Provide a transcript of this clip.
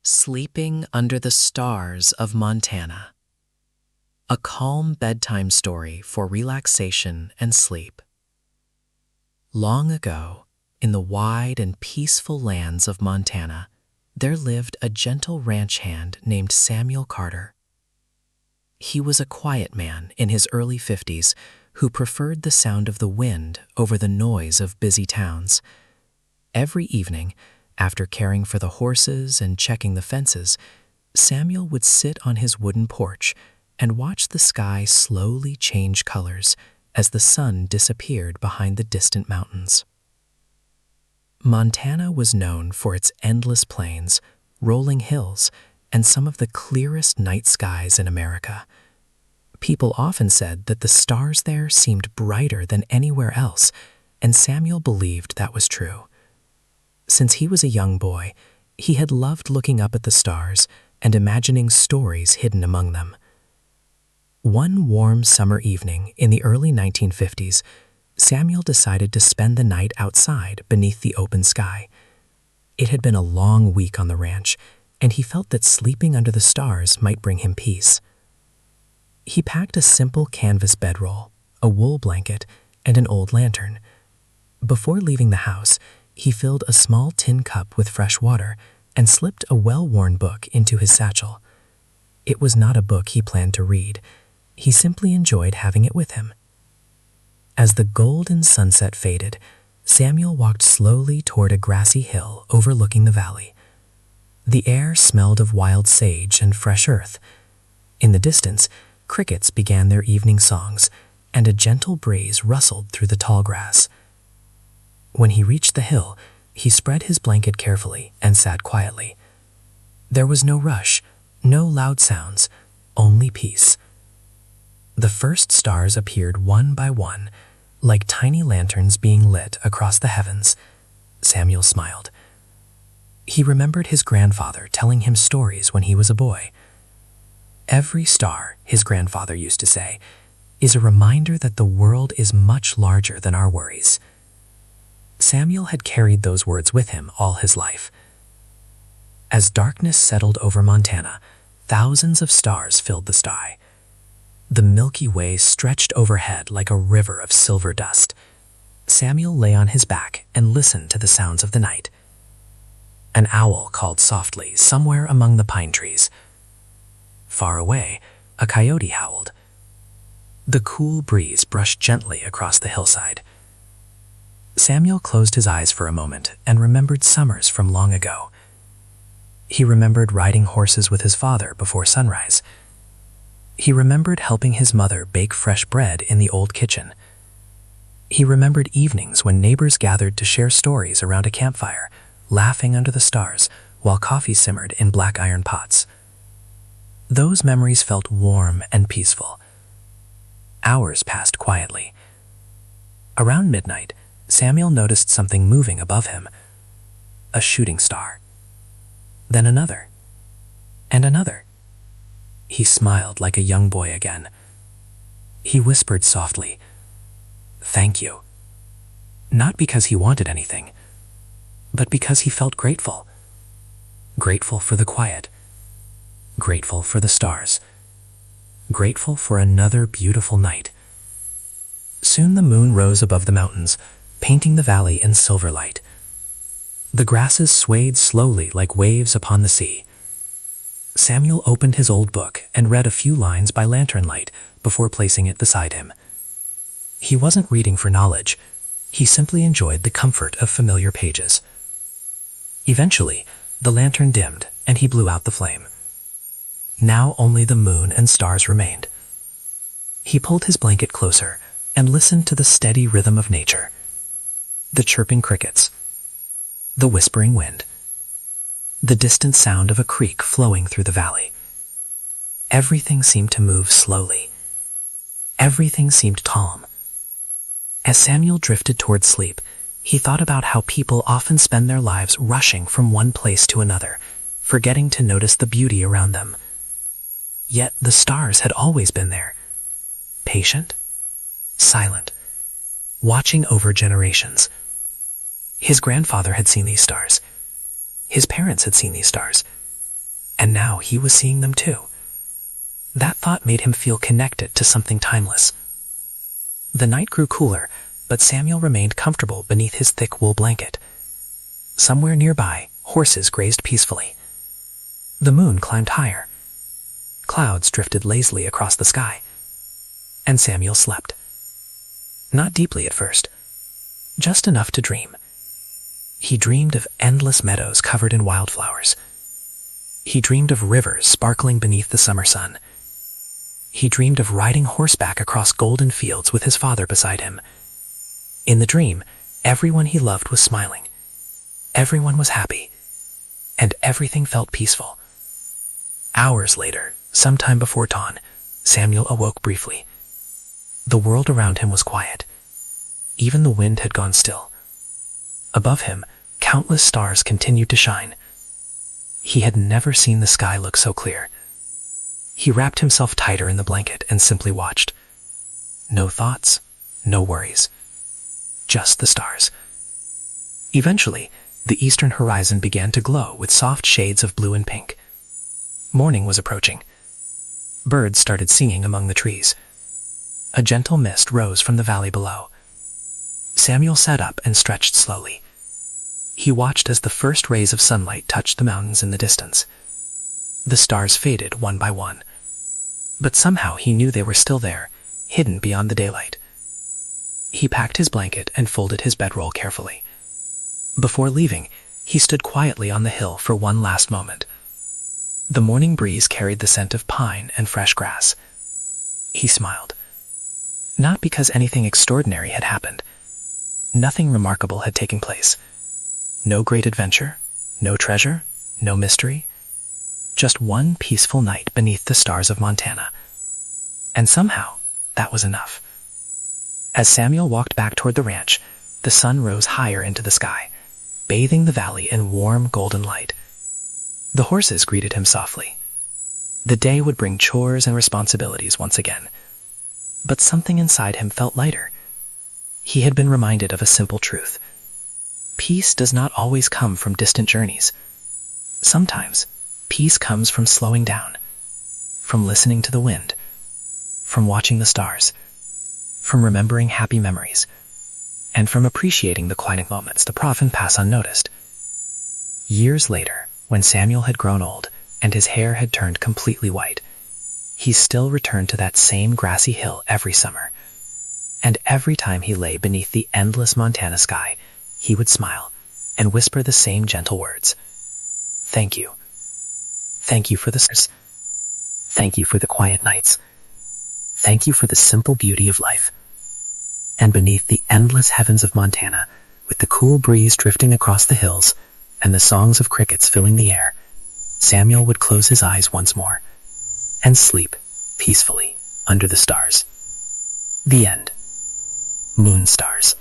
Sleeping Under the Stars of Montana. A calm bedtime story for relaxation and sleep. Long ago, in the wide and peaceful lands of Montana, there lived a gentle ranch hand named Samuel Carter. He was a quiet man in his early 50s who preferred the sound of the wind over the noise of busy towns. Every evening, after caring for the horses and checking the fences, Samuel would sit on his wooden porch and watch the sky slowly change colors as the sun disappeared behind the distant mountains. Montana was known for its endless plains, rolling hills, and some of the clearest night skies in America. People often said that the stars there seemed brighter than anywhere else, and Samuel believed that was true. Since he was a young boy, he had loved looking up at the stars and imagining stories hidden among them. One warm summer evening in the early 1950s, Samuel decided to spend the night outside beneath the open sky. It had been a long week on the ranch, and he felt that sleeping under the stars might bring him peace. He packed a simple canvas bedroll, a wool blanket, and an old lantern. Before leaving the house, he filled a small tin cup with fresh water and slipped a well-worn book into his satchel. It was not a book he planned to read. He simply enjoyed having it with him. As the golden sunset faded, Samuel walked slowly toward a grassy hill overlooking the valley. The air smelled of wild sage and fresh earth. In the distance, crickets began their evening songs, and a gentle breeze rustled through the tall grass. When he reached the hill, he spread his blanket carefully and sat quietly. There was no rush, no loud sounds, only peace. The first stars appeared one by one, like tiny lanterns being lit across the heavens. Samuel smiled. He remembered his grandfather telling him stories when he was a boy. Every star, his grandfather used to say, is a reminder that the world is much larger than our worries. Samuel had carried those words with him all his life. As darkness settled over Montana, thousands of stars filled the sky. The Milky Way stretched overhead like a river of silver dust. Samuel lay on his back and listened to the sounds of the night. An owl called softly somewhere among the pine trees. Far away, a coyote howled. The cool breeze brushed gently across the hillside. Samuel closed his eyes for a moment and remembered summers from long ago. He remembered riding horses with his father before sunrise. He remembered helping his mother bake fresh bread in the old kitchen. He remembered evenings when neighbors gathered to share stories around a campfire, laughing under the stars while coffee simmered in black iron pots. Those memories felt warm and peaceful. Hours passed quietly. Around midnight, Samuel noticed something moving above him. A shooting star. Then another. And another. He smiled like a young boy again. He whispered softly, "Thank you." Not because he wanted anything, but because he felt grateful. Grateful for the quiet. Grateful for the stars. Grateful for another beautiful night. Soon the moon rose above the mountains, painting the valley in silver light. The grasses swayed slowly like waves upon the sea. Samuel opened his old book and read a few lines by lantern light before placing it beside him. He wasn't reading for knowledge. He simply enjoyed the comfort of familiar pages. Eventually, the lantern dimmed and he blew out the flame. Now only the moon and stars remained. He pulled his blanket closer and listened to the steady rhythm of nature. The chirping crickets, the whispering wind, the distant sound of a creek flowing through the valley. Everything seemed to move slowly. Everything seemed calm. As Samuel drifted toward sleep, he thought about how people often spend their lives rushing from one place to another, forgetting to notice the beauty around them. Yet the stars had always been there, patient, silent, watching over generations. His grandfather had seen these stars. His parents had seen these stars. and now he was seeing them too. That thought made him feel connected to something timeless. The night grew cooler, but Samuel remained comfortable beneath his thick wool blanket. Somewhere nearby, horses grazed peacefully. The moon climbed higher. Clouds drifted lazily across the sky. And Samuel slept. Not deeply at first, just enough to dream. He dreamed of endless meadows covered in wildflowers. He dreamed of rivers sparkling beneath the summer sun. He dreamed of riding horseback across golden fields with his father beside him. In the dream, everyone he loved was smiling. Everyone was happy. And everything felt peaceful. Hours later, sometime before dawn, Samuel awoke briefly. The world around him was quiet. Even the wind had gone still. Above him, countless stars continued to shine. He had never seen the sky look so clear. He wrapped himself tighter in the blanket and simply watched. No thoughts, no worries. Just the stars. Eventually, the eastern horizon began to glow with soft shades of blue and pink. Morning was approaching. Birds started singing among the trees. A gentle mist rose from the valley below. Samuel sat up and stretched slowly. He watched as the first rays of sunlight touched the mountains in the distance. The stars faded one by one. But somehow he knew they were still there, hidden beyond the daylight. He packed his blanket and folded his bedroll carefully. Before leaving, he stood quietly on the hill for one last moment. The morning breeze carried the scent of pine and fresh grass. He smiled. Not because anything extraordinary had happened. Nothing remarkable had taken place. No great adventure, no treasure, no mystery. Just one peaceful night beneath the stars of Montana. And somehow, that was enough. As Samuel walked back toward the ranch, the sun rose higher into the sky, bathing the valley in warm golden light. The horses greeted him softly. The day would bring chores and responsibilities once again. But something inside him felt lighter. He had been reminded of a simple truth. Peace does not always come from distant journeys. Sometimes, peace comes from slowing down, from listening to the wind, from watching the stars, from remembering happy memories, and from appreciating the quiet moments that often pass unnoticed. Years later, when Samuel had grown old and his hair had turned completely white, he still returned to that same grassy hill every summer. And every time he lay beneath the endless Montana sky, he would smile and whisper the same gentle words. Thank you. Thank you for the stars. Thank you for the quiet nights. Thank you for the simple beauty of life. And beneath the endless heavens of Montana, with the cool breeze drifting across the hills and the songs of crickets filling the air, Samuel would close his eyes once more and sleep peacefully under the stars. The end. Moon stars.